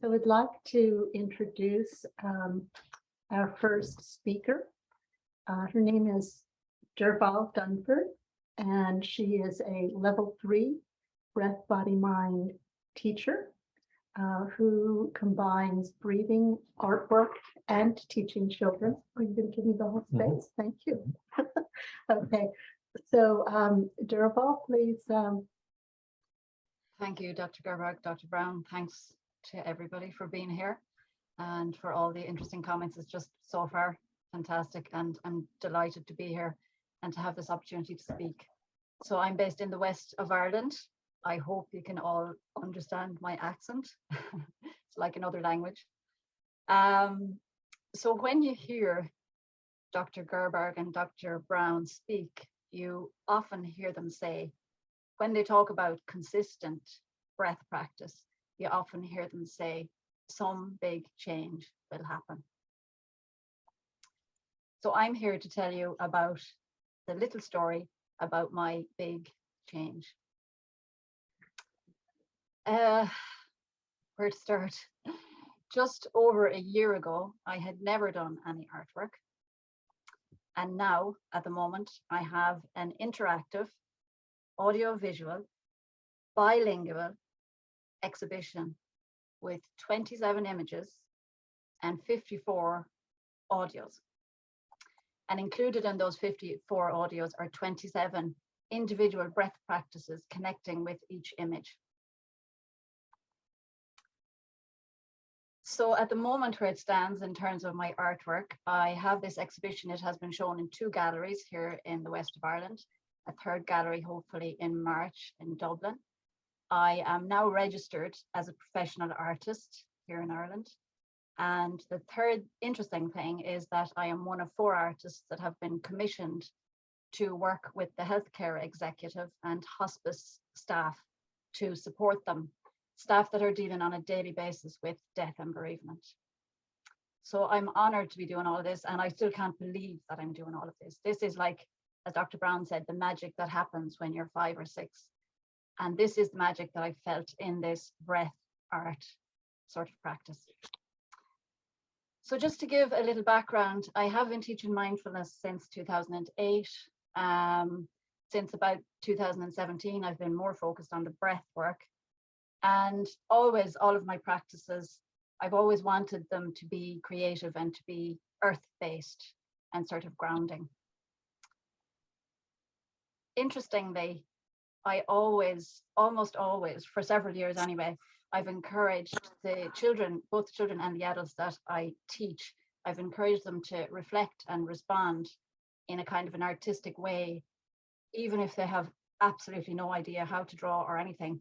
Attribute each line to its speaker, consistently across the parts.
Speaker 1: So I'd like to introduce our first speaker. Her name is Derval Dunford, and she is a level 3 breath, body, mind teacher who combines breathing, artwork, and teaching children. Are you going to give me the whole space? Thank you. Okay, so Derval, please.
Speaker 2: Thank you, Dr. Gerberg, Dr. Brown. Thanks to everybody for being here and for all the interesting comments. It's just so far fantastic, and I'm delighted to be here and to have this opportunity to speak. So I'm based in the west of Ireland. I hope you can all understand my accent. It's like another language. So when you hear Dr. Gerberg and Dr. Brown speak, you often hear them say, when they talk about consistent breath practice, you often hear them say, some big change will happen. So I'm here to tell you about the little story about my big change. Where to start? Just over a year ago, I had never done any artwork. And now, at the moment, I have an interactive, audio-visual, bilingual exhibition with 27 images and 54 audios. And included in those 54 audios are 27 individual breath practices connecting with each image. So at the moment where it stands in terms of my artwork, I have this exhibition. It has been shown in 2 galleries here in the west of Ireland, a 3rd gallery hopefully in March in Dublin. I am now registered as a professional artist here in Ireland. And the 3rd interesting thing is that I am one of 4 artists that have been commissioned to work with the healthcare executive and hospice staff to support them, staff that are dealing on a daily basis with death and bereavement. So I'm honored to be doing all of this, and I still can't believe that I'm doing all of this. This is like, as Dr. Brown said, the magic that happens when you're 5 or 6. And this is the magic that I felt in this breath art sort of practice. So just to give a little background, I have been teaching mindfulness since 2008. Since about 2017, I've been more focused on the breath work. And always, all of my practices, I've always wanted them to be creative and to be earth-based and sort of grounding. Interestingly, I always, almost always, for several years anyway, I've encouraged the children, both the children and the adults that I teach, I've encouraged them to reflect and respond in a kind of an artistic way, even if they have absolutely no idea how to draw or anything.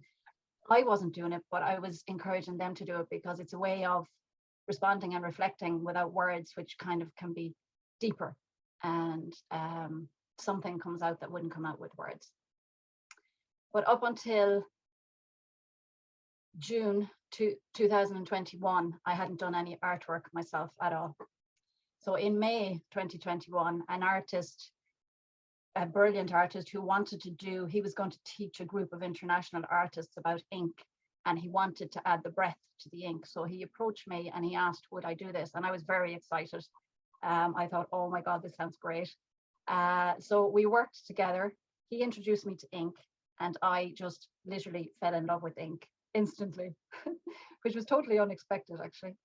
Speaker 2: I wasn't doing it, but I was encouraging them to do it because it's a way of responding and reflecting without words, which kind of can be deeper, and something comes out that wouldn't come out with words. But up until June 2021, I hadn't done any artwork myself at all. So in May 2021, an artist, a brilliant artist who wanted to do, he was going to teach a group of international artists about ink, and he wanted to add the breath to the ink. So he approached me and he asked, would I do this? And I was very excited. I thought, oh my God, this sounds great. So we worked together. He introduced me to ink, and I just literally fell in love with ink instantly, which was totally unexpected, actually.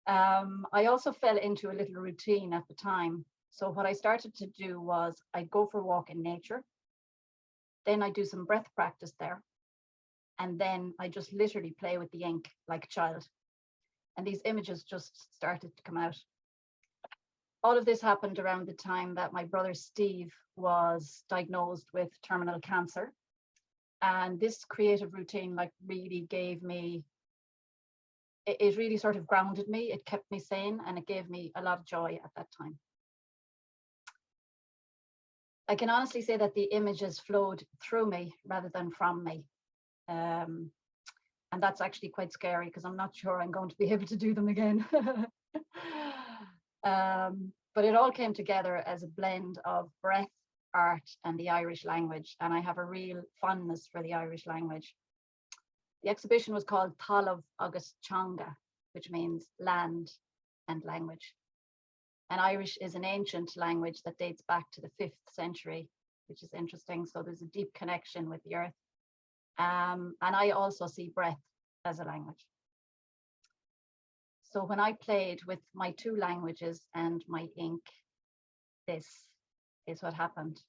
Speaker 2: I also fell into a little routine at the time. So what I started to do was I'd go for a walk in nature, then I'd do some breath practice there, and then I just literally play with the ink like a child. And these images just started to come out. All of this happened around the time that my brother Steve was diagnosed with terminal cancer. And this creative routine like really gave me, it really sort of grounded me. It kept me sane, and it gave me a lot of joy at that time. I can honestly say that the images flowed through me rather than from me. And that's actually quite scary because I'm not sure I'm going to be able to do them again. But it all came together as a blend of breath, art, and the Irish language. And I have a real fondness for the Irish language. The exhibition was called Talamh agus Teanga, which means land and language. And Irish is an ancient language that dates back to the 5th century, which is interesting. So there's a deep connection with the earth. And I also see breath as a language. So when I played with my 2 languages and my ink, this is what happened.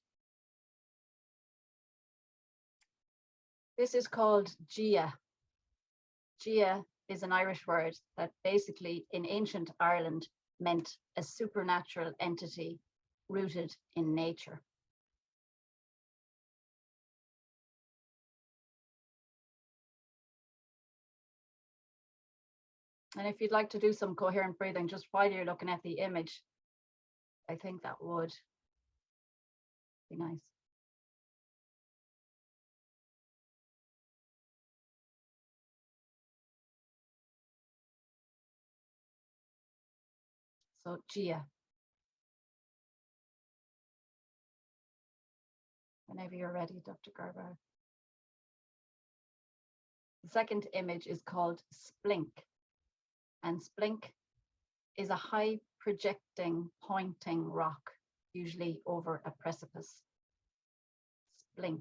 Speaker 2: This is called Gia. Gia is an Irish word that basically in ancient Ireland meant a supernatural entity rooted in nature. And if you'd like to do some coherent breathing just while you're looking at the image, I think that would be nice. So Gia. Whenever you're ready, Dr. Gerber. The second image is called Splink. And Splink is a high projecting, pointing rock, usually over a precipice. Splink.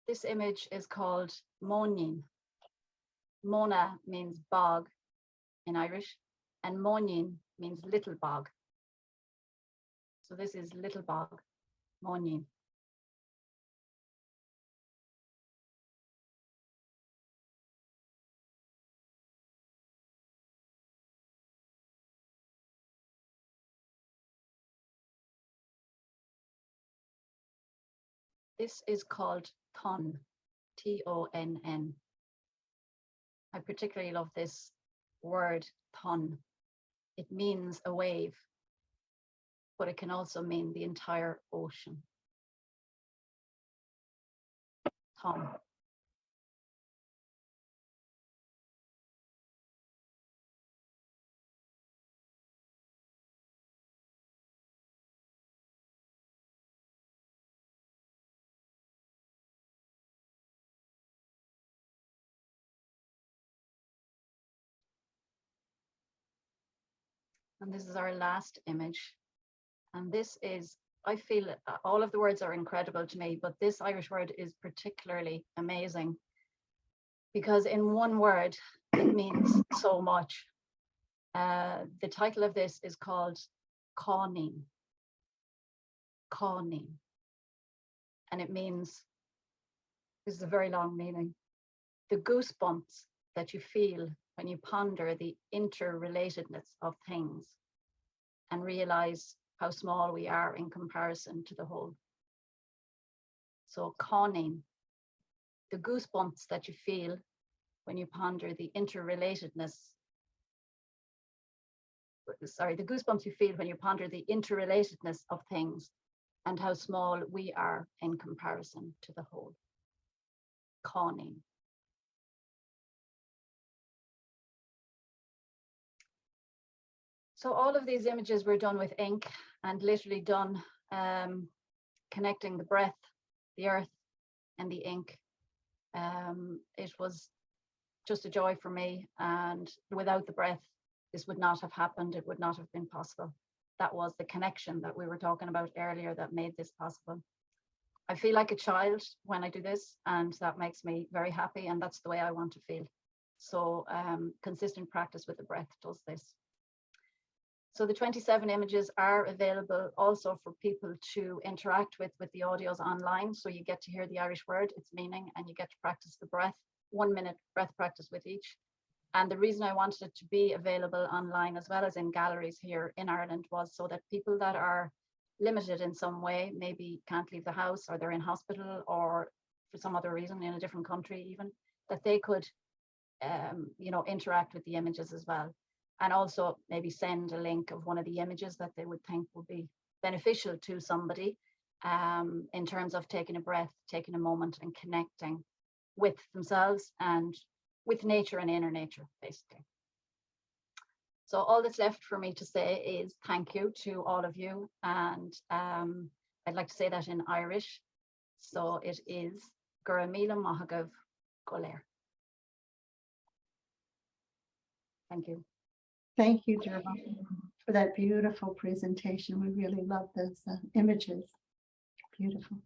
Speaker 2: This image is called Monin. Mona means bog in Irish, and Monin means little bog. So this is little bog, Monin. This is called Ton, Tonn. I particularly love this word, ton. It means a wave, but it can also mean the entire ocean. Ton. And this is our last image. And this is, I feel all of the words are incredible to me, but this Irish word is particularly amazing because in one word, it means so much. The title of this is called Cawning. Cawning. And it means, this is a very long meaning, the goosebumps that you feel when you ponder the interrelatedness of things and realize how small we are in comparison to the whole. So cawning, the goosebumps that you feel when you ponder the interrelatedness. Sorry, the goosebumps you feel when you ponder the interrelatedness of things and how small we are in comparison to the whole. Cawning. So all of these images were done with ink and literally done connecting the breath, the earth, and the ink. It was just a joy for me, and without the breath, this would not have happened. It would not have been possible. That was the connection that we were talking about earlier that made this possible. I feel like a child when I do this, and that makes me very happy, and that's the way I want to feel. So consistent practice with the breath does this. So the 27 images are available also for people to interact with the audios online. So you get to hear the Irish word, its meaning, and you get to practice the breath, 1 minute breath practice with each. And the reason I wanted it to be available online as well as in galleries here in Ireland was so that people that are limited in some way, maybe can't leave the house or they're in hospital or for some other reason in a different country even, that they could interact with the images as well. And also maybe send a link of one of the images that they would think would be beneficial to somebody. in terms of taking a breath, taking a moment and connecting with themselves and with nature and inner nature, basically. So all that's left for me to say is thank you to all of you. And I'd like to say that in Irish. So it is Gura Mila Mahagav Goler. Thank you.
Speaker 1: Thank you, Derval, for that beautiful presentation. We really love those images. Beautiful.